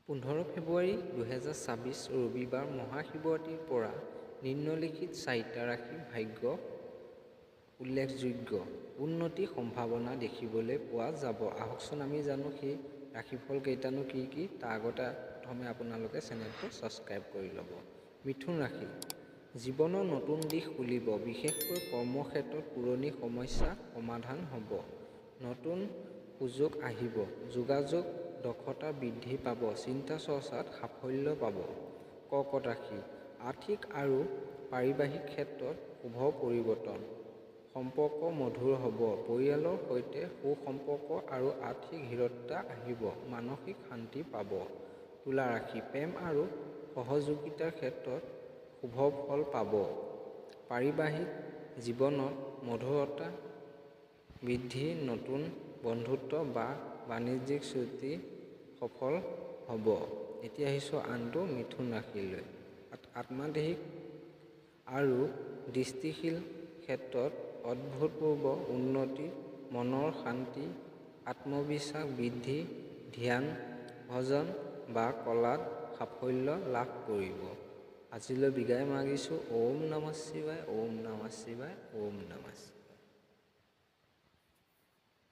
15 ফেব্ৰুৱাৰী 2026 ৰবিবাৰ মহাশিৱৰাত্ৰিৰ পৰা নিম্নলিখিত 4টা ৰাশিৰ ভাগ্য উল্লেখযোগ্য উন্নতিৰ সম্ভাৱনা দেখিবলৈ পোৱা যাব। আহকচোন আমি জানো সেই ৰাশিফল কেইটানো কি তাৰ আগতে প্ৰথমে আপোনালোকে চেনেলটো ছাবস্ক্ৰাইব কৰি ল'ব। মিথুন ৰাশি, জীৱনৰ নতুন দিশ খুলিব, বিশেষকৈ কৰ্মক্ষেত্ৰত পুৰণি সমস্যা সমাধান হ'ব। নতুন সুযোগ আহিব, যোগাযোগ দক্ষতা বৃদ্ধি পাব, চিন্তা চৰ্চাত সাফল্য পাব। কৰ্কট ৰাশি, আৰ্থিক আৰু পাৰিবাৰিক ক্ষেত্ৰত শুভ পৰিৱৰ্তন, সম্পৰ্ক মধুৰ হ'ব, পৰিয়ালৰ সৈতে সুসম্পৰ্ক আৰু আৰ্থিক স্থিৰতা আহিব, মানসিক শান্তি পাব। তুলা ৰাশি, প্ৰেম আৰু সহযোগিতাৰ ক্ষেত্ৰত শুভ ফল পাব, পাৰিবাৰিক জীৱনত মধুৰতা বৃদ্ধি, নতুন বন্ধুত্ব বা বাণিজ্যিক চুক্তি সফল হ'ব। এতিয়া আহিছোঁ আনটো মিথুন ৰাশিলৈ। আত্মদেহিক আৰু দৃষ্টিশীল ক্ষেত্ৰত অভূতপূৰ্ব উন্নতি, মনৰ শান্তি, আত্মবিশ্বাস বৃদ্ধি, ধ্যান, ভজন বা কলাত সাফল্য লাভ কৰিব। আজিলৈ বিদায় মাগিছোঁ। ওম নমঃ শিৱায়, ওম নমঃ শিৱায়, ওম নমঃ শিৱায়।